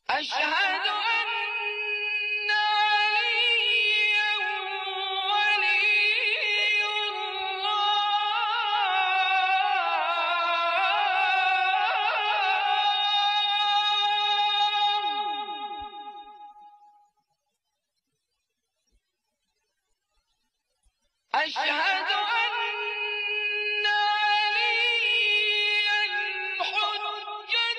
अशहदु अन्ना अलिय्यन वलिय्युल्लाह। अशहदु अन्ना अलिय्यन हुज्जतुल्लाह।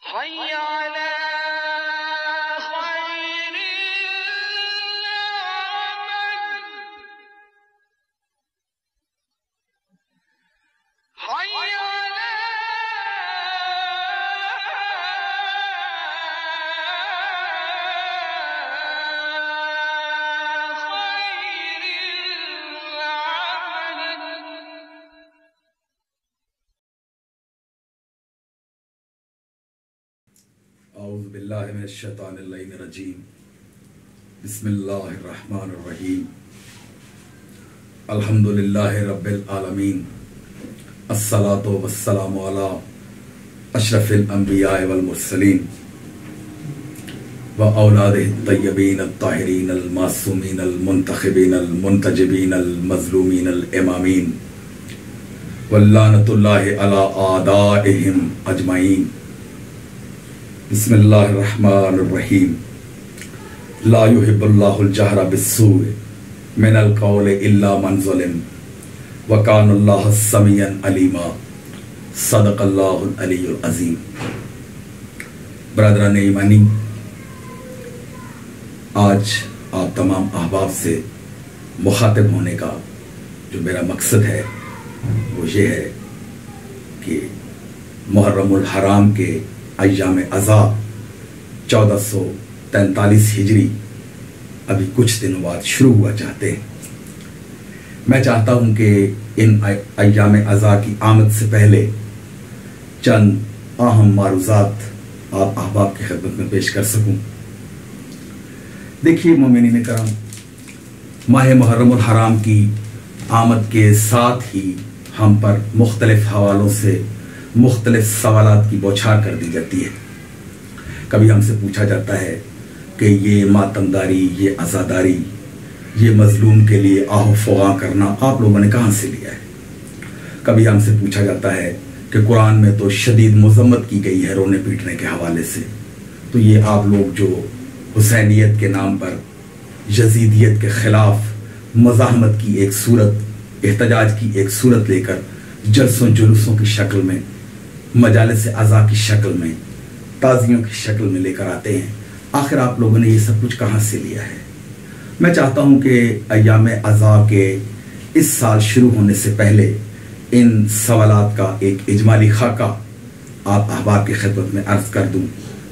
हय्य अला खैरिल अमल। हय्य अला खैरिल अमल। औज़ु बिल्लाहि मिनश शैतानिर रजीम। बिस्मिल्लाहिर रहमानिर रहीम। अल्हम्दुलिल्लाहि रब्बिल आलमीन। अस्सलातु वस्सलामु अला अशरफिल अंबिया वल मुरसलीन व औलादिही तय्यबीन अत्ताहिरीन अल मासूमीन अल मुंतखबीन अल मुंतजबीन अल मज़लूमीन अल इमामीन वल्लानतुल्लाहि अला आदाइहिम अजमाइन। बिस्मिल्लाहिर्रहमानिर्रहीम। ला युहिब्बुल्लाहुल जहरा बिस्सूइ मिनल कौलि इल्ला मन ज़ुलिम व कानल्लाहु समीअन अलीमा। सदक़ल्लाहुल अलीयुल अज़ीम। ब्रदरान ईमानी, आज आप तमाम अहबाब से मुखातिब होने का जो मेरा मकसद है वो ये है कि मुहर्रमुल हराम के अय्याम अज़ा 1443 हिजरी अभी कुछ दिनों बाद शुरू हुआ चाहते हैं। मैं चाहता हूं कि इन अय्याम अज़ा की आमद से पहले चंद अहम मारूज़ात आप अहबाब की खिदमत में पेश कर सकूं। देखिए मोमिनीन करम, माह मुहर्रमुल हराम की आमद के साथ ही हम पर मुख्तलिफ हवालों से मुख्तलिफ सवालात की बौछार कर दी जाती है। कभी हमसे पूछा जाता है कि ये मातमदारी, ये अज़ादारी, ये मजलूम के लिए आहो फ़ुगा करना आप लोगों ने कहाँ से लिया है। कभी हमसे पूछा जाता है कि कुरान में तो शदीद मज़म्मत की गई है रोने पीटने के हवाले से, तो ये आप लोग जो हुसैनियत के नाम पर यजीदियत के ख़िलाफ़ मज़ाहमत की एक सूरत, एहतजाज की एक सूरत लेकर जलसों जुलूसों की शक्ल में, मजालिस अज़ा की शक्ल में, ताज़ियों की शक्ल में लेकर आते हैं, आखिर आप लोगों ने ये सब कुछ कहाँ से लिया है। मैं चाहता हूँ कि अय्याम अज़ा के इस साल शुरू होने से पहले इन सवालात का एक इजमाली खाका आप अहबाब की खिदमत में अर्ज़ कर दूँ,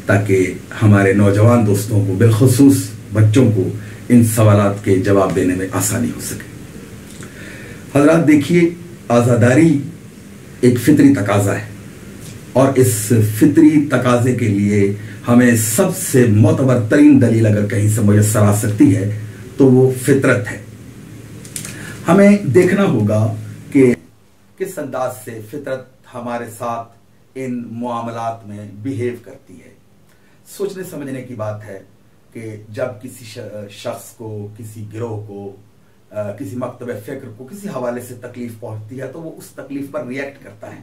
ताकि हमारे नौजवान दोस्तों को, बिलखुसूस बच्चों को, इन सवालात के जवाब देने में आसानी हो सके। हज़रात देखिए, आज़ादारी एक फितरी तकाज़ा है और इस फितरी तकाज़े के लिए हमें सबसे मोतबर तरीन दलील अगर कहीं से मुयस्सर आ सकती है तो वो फितरत है। हमें देखना होगा कि किस अंदाज से फितरत हमारे साथ इन मामलात में बिहेव करती है। सोचने समझने की बात है कि जब किसी शख्स को, किसी गिरोह को, किसी मकतब फ़िक्र को किसी हवाले से तकलीफ पहुंचती है तो वो उस तकलीफ पर रिएक्ट करता है।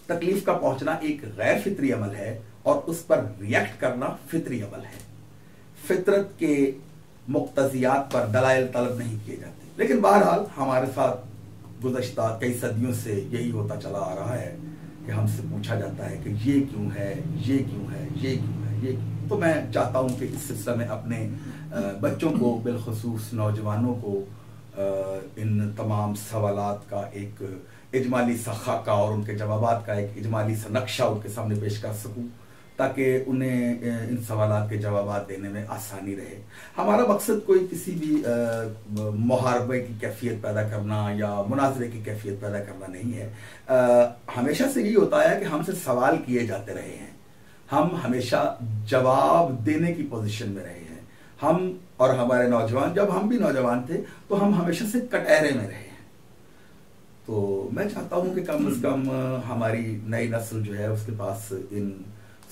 तकलीफ का पहुंचना एक गैर फितरी अमल है और उस पर रिएक्ट करना फितरी अमल है। फितरत के मुक्तज़ियात पर दलाइल तलब नहीं किए जाते, लेकिन बहरहाल हमारे साथ गुज़श्ता कई सदियों से यही होता चला आ रहा है कि हमसे पूछा जाता है कि ये क्यों है, ये क्यों है, ये क्यों है, ये क्यों। तो मैं चाहता हूं कि इस सिलसिले में अपने बच्चों को, बिलखुसूस नौजवानों को इन तमाम सवालात का एक इजमाली सा खाका और उनके जवाबात का एक इजमाली सा नक्शा उनके सामने पेश कर सकूं, ताकि उन्हें इन सवालात के जवाबात देने में आसानी रहे। हमारा मकसद कोई किसी भी मुहारबे की कैफियत पैदा करना या मुनाजरे की कैफियत पैदा करना नहीं है। हमेशा से यही होता है कि हमसे सवाल किए जाते रहे हैं, हम हमेशा जवाब देने की पोजीशन में रहे हैं, हम और हमारे नौजवान, जब हम भी नौजवान थे तो हम हमेशा से कटहरे में रहे हैं। तो मैं चाहता हूं कि कम से कम हमारी नई नस्ल जो है उसके पास इन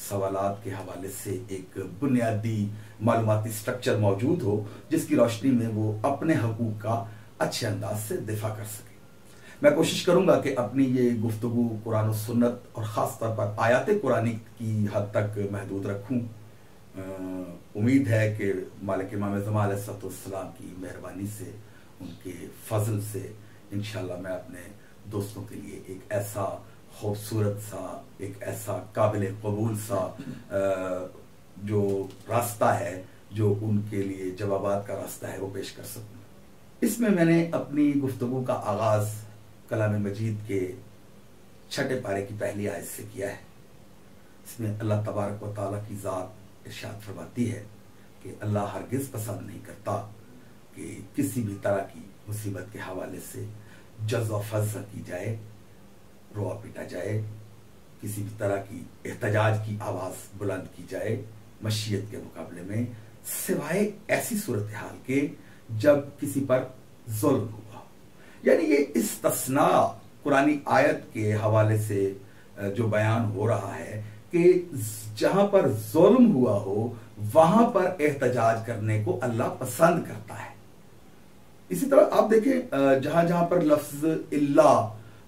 सवालात के हवाले से एक बुनियादी मालूमाती स्ट्रक्चर मौजूद हो, जिसकी रोशनी में वो अपने हकूक का अच्छे अंदाज से दिफा कर सके। मैं कोशिश करूंगा कि अपनी ये गुफ्तगू कुरान और सुन्नत और ख़ास तौर पर आयात कुरानी की हद तक महदूद रखूं। उम्मीद है कि मालिक इमाम ज़मा अलैहिस्सलाम की मेहरबानी से, उनके फजल से इंशाल्लाह मैं अपने दोस्तों के लिए एक ऐसा खूबसूरत सा, एक ऐसा काबिल कबूल सा जो रास्ता है, जो उनके लिए जवाबात का रास्ता है, वो पेश कर सकूं। इसमें मैंने अपनी गुफ्तगू का आगाज कलाम मजीद के 6 पारे की पहली आयत से किया है। इसमें अल्लाह तबारक व तआला की ज़ात इरशाद फरमाती है कि अल्लाह हरगिज़ पसंद नहीं करता कि किसी भी तरह की मुसीबत के हवाले से जज़्व फज़्ज़ की जाए, रोआ पीटा जाए, किसी भी तरह की एहतजाज की आवाज़ बुलंद की जाए मशीयत के मुकाबले में, सिवाय ऐसी सूरत हाल के जब किसी पर जुल्म हुआ। यानी ये इस्तस्ना कुरानी आयत के हवाले से जो बयान हो रहा है कि जहां पर जुल्म हुआ हो वहां पर एहतजाज करने को अल्लाह पसंद करता है। इसी तरह आप देखें जहां जहां पर लफ्ज इल्ला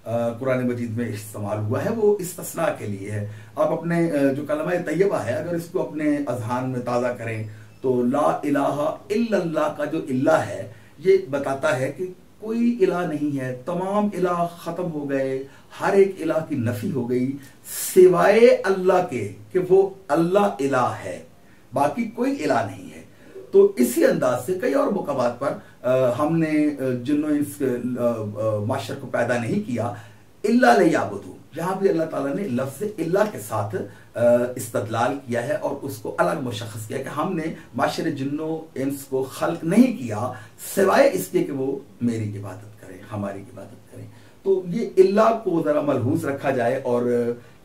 कुरान मजीद में इस्तेमाल हुआ है वो इस्तस्ना के लिए है। आप अपने जो कलमा तैयबा है अगर इसको अपने अजहान में ताज़ा करें तो ला इलाहा इल्लल्लाह का जो इल्ला है ये बताता है कि कोई इला नहीं है, तमाम इला खत्म हो गए, हर एक इला की नफी हो गई सिवाय अल्लाह के कि वो अल्लाह इला है, बाकी कोई इला नहीं है। तो इसी अंदाज से कई और मौक़ात पर हमने जिन्नो इंस माशर को पैदा नहीं किया इल्ला लियाबुदू, जहां भी अल्लाह ताला ने लफ्ज़ इल्ला के साथ इस्तदलाल किया है और उसको अलग मुशख़्ख़स किया कि हमने माशर जिन्नो इंस को खल्क नहीं किया सिवाय इसके कि वो मेरी इबादत करें, हमारी इबादत करें। तो ये इल्ला को जरा मलहूज रखा जाए और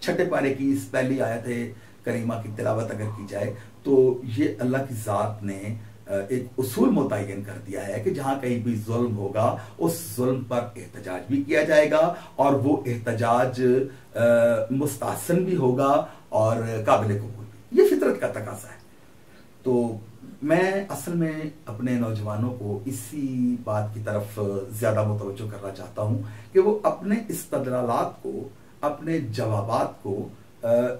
6 पारे की इस पहली आयत करीमा की तिलावत अगर की जाए तो ये अल्लाह की ज़ात ने एक उसूल मुतय्यन कर दिया है कि जहां कहीं भी जुल्म होगा उस जुल्म पर एहतजाज भी किया जाएगा और वो एहतजाज मुस्तहसन भी होगा और काबिल कबूल भी। ये फितरत का तकाज़ा है। तो मैं असल में अपने नौजवानों को इसी बात की तरफ ज्यादा मुतवज्जो करना चाहता हूं कि वो अपने इस्तदलालात को, अपने जवाबात को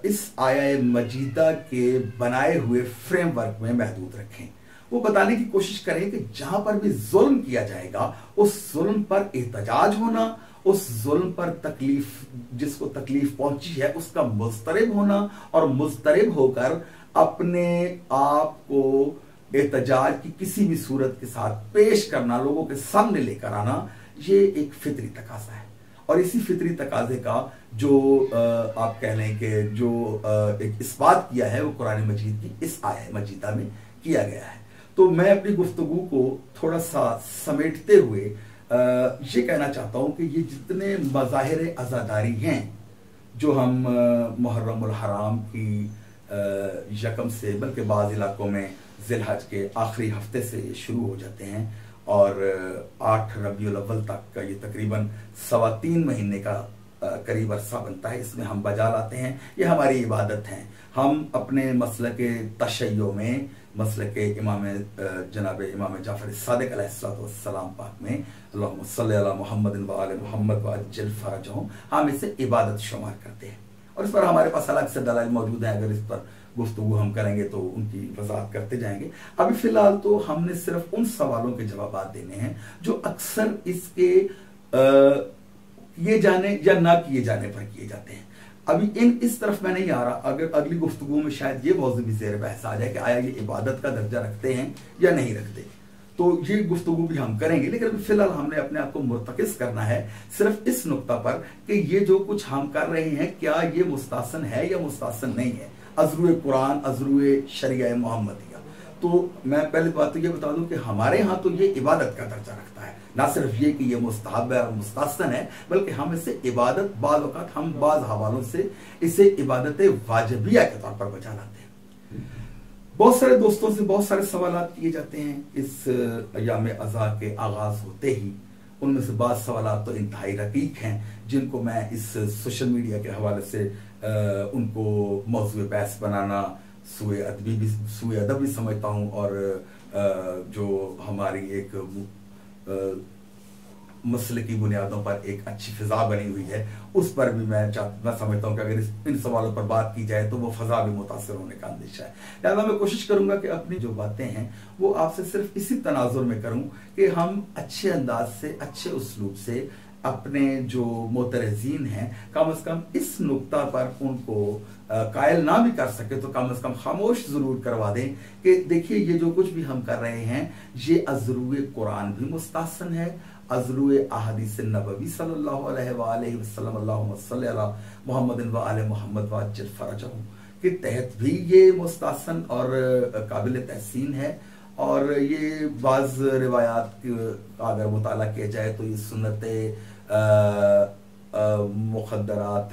इस आया मजीदा के बनाए हुए फ्रेमवर्क में महदूद रखें। वो बताने की कोशिश करें कि जहां पर भी जुल्म किया जाएगा उस जुल्म पर एहतजाज होना, उस जुल्म पर तकलीफ, जिसको तकलीफ पहुंची है उसका मुस्तरिब होना और मुस्तरिब होकर अपने आप को एहतजाज की किसी भी सूरत के साथ पेश करना, लोगों के सामने लेकर आना, ये एक फितरी तकाजा है। और इसी फितरी तकाजे का जो आप कह लें कि जो एक इस्बात किया है वो कुरान मजीद की इस आया मजीदा में किया गया है। तो मैं अपनी गुफ्तगू को थोड़ा सा समेटते हुए ये कहना चाहता हूं कि ये जितने मज़ाहिर अज़ादारी हैं जो हम मुहर्रमुल हराम की यकम से, बल्कि बाज़ इलाकों में ज़िलहज के आखिरी हफ्ते से शुरू हो जाते हैं और 8 रबीउल अव्वल तक का ये तकरीबन 3.25 महीने का करीब अरसा बनता है। इसमें हम बजा लाते हैं, ये हमारी इबादत है। हम अपने मसलके तशय्यो में, मसलके जनाब इमाम जाफर सादिक अलैहिस्सलाम पाक में अल्लाहुम्मा सल्ली अला मुहम्मद व आले मुहम्मद व अज्जिल फरजहुम, हम इसे इबादत शुमार करते हैं और इस पर हमारे पास अलग से दलाइल मौजूद है। अगर इस पर गुफ्तगू हम करेंगे तो उनकी वजाहत करते जाएंगे। अभी फिलहाल तो हमने सिर्फ उन सवालों के जवाब देने हैं जो अक्सर इसके किए जाने या ना किए जाने पर किए जाते हैं। अभी इस तरफ मैं नहीं आ रहा, अगर अगली गुफ्तगू में शायद ये मौजू भी ज़ेर बहस आ जाए कि आया ये इबादत का दर्जा रखते हैं या नहीं रखते, तो ये गुफ्तगू भी हम करेंगे। लेकिन अभी फिलहाल हमने अपने आप को मुर्तकिज करना है सिर्फ इस नुक्ता पर कि ये जो कुछ हम कर रहे हैं क्या ये मुस्तहसन है या मुस्तहसन नहीं है, अज़रुए कुरान, अज़रुए शरिया मुहम्मदिया। तो मैं पहले बात तो ये बता दूं कि हमारे यहाँ तो ये इबादत का दर्जा रखता है, ना सिर्फ ये कि ये मुस्तहब है और मुस्तहसन है, बल्कि हम इसे इबादत, बाज़ औक़ात हम बाज़ हवालों से इसे इबादत वाजिबिया के तौर पर बचा लाते हैं। बहुत सारे दोस्तों से बहुत सारे सवाल किए जाते हैं इस अय्याम अज़ा के आगाज होते ही। उनमें से बाद सवाल तो इंतहाई रकीक हैं, जिनको मैं इस सोशल मीडिया के हवाले से उनको मौजूद बहस बनाना सूए अदब भी समझता हूँ, और जो हमारी एक मसले की बुनियादों पर एक अच्छी फिजा बनी हुई है, उस पर भी मैं समझता हूँ कि अगर इन सवालों पर बात की जाए तो वो फजा भी मुतासर होने का अंदेशा है। लिहाजा मैं कोशिश करूंगा कि अपनी जो बातें हैं वो आपसे सिर्फ इसी तनाजुर में करूं कि हम अच्छे अंदाज से, अच्छे उसलूब से अपने जो मोतरजीन हैं कम से कम इस नुक्ता पर उनको कायल ना भी कर सके तो कम से कम खामोश जरूर करवा दें कि देखिए ये जो कुछ भी हम कर रहे हैं ये अज़रूए कुरान भी मुस्तहसन है, अज़रूए अहादीस नबवी सल्लल्लाहु अलैहि वसल्लम अल्लाहुम्मा सल्ली अला मुहम्मदिन व आले मुहम्मद व अज्जिल फरजहु के तहत भी ये मुस्तहसन और काबिल तहसीन है। और ये बाज़ रिवायात का अगर मुताला किया जाए तो ये सुन्नत मुक़द्दरात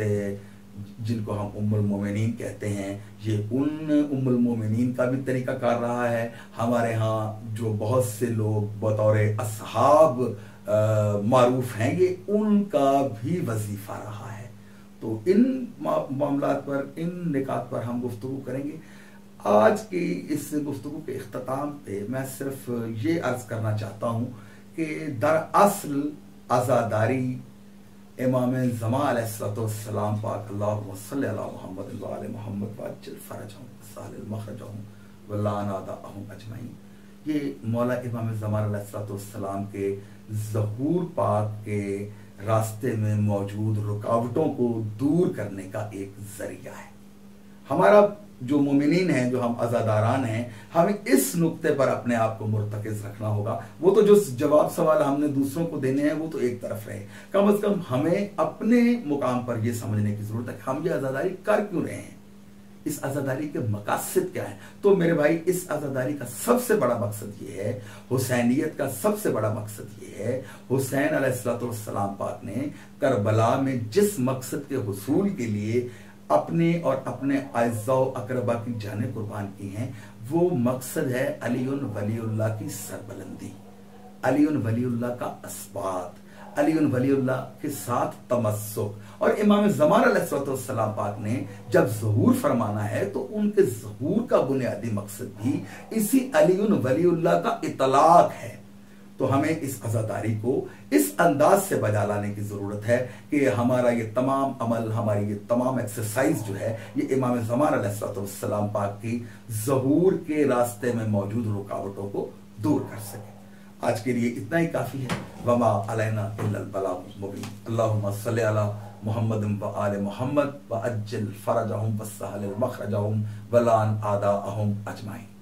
जिनको हम उम्मुल मोमिनीन कहते हैं, ये उन उम्मुल मोमिनीन का भी तरीका कार रहा है। हमारे यहाँ जो बहुत से लोग बतौर असहाब मारूफ हैं, ये उनका भी वजीफा रहा है। तो इन मामलात पर, इन निकात पर हम गुफ्तगू करेंगे। आज की इस गुफ्तगू के इख्तिताम पे मैं सिर्फ ये अर्ज करना चाहता हूँ कि दरअसल अज़ादारी इमाम ज़मा अलैहिस्सलाम पाक अल्लाहुम्मा सल्ली अला मुहम्मद व आले मुहम्मद व अज्जिल फरजहुम वसाहिल मखरजहुम व लान आदाअहुम अजमईन, ये मौला इमाम ज़मा अलैहिस्सलाम के ज़हूर पाक के रास्ते में मौजूद रुकावटों को दूर करने का एक जरिया है। हमारा जो मोमिनीन हैं, जो हम अज़ादारान हैं, हमें इस नुक्ते पर अपने आप को मुर्तकिज़ रखना होगा। वो तो जो जवाब सवाल हमने दूसरों को देने हैं वो तो एक तरफ रहे, कम से कम हमें अपने मुकाम पर यह समझने की जरूरत है कि हम ये अज़ादारी कर क्यों रहे हैं, इस अज़ादारी के मकासद क्या है। तो मेरे भाई, इस अज़ादारी का सबसे बड़ा मकसद ये है, हुसैनियत का सबसे बड़ा मकसद ये है, हुसैन अलैहिस्सलाम पाक ने करबला में जिस मकसद के हुसूल के लिए अपने और अपने आइज़ा अकरबा की जानें कुर्बान की हैं, वो मकसद है अलीउन वलीउल्लाह की सरबलंदी, अलीउन वलीउल्लाह का अस्बात, अलीउन वलीउल्लाह के साथ तमस्सुक। और इमाम ज़मान अलैहिस्सलाम पाक ने जब ज़हूर फरमाना है तो उनके ज़हूर का बुनियादी मकसद भी इसी अलीउन वलीउल्लाह का इतलाक है। तो हमें इस अज़ादारी को इस अंदाज से बजा लाने की जरूरत है कि हमारा ये तमाम अमल, हमारी ये तमाम एक्सरसाइज जो है, ये इमाम ज़मान अलैहिस्सलाम पाक की ज़हूर के रास्ते में मौजूद रुकावटों को दूर कर सके। आज के लिए इतना ही काफी है। वमा अलैना इल्लल बलागुल मुबीन। अल्लाहुम्मा सल्ली अला मुहम्मद व आले मुहम्मद व अज्जिल फरजहुम व सहलिल मखरजहुम व लान आदाअहुम अजमाइन।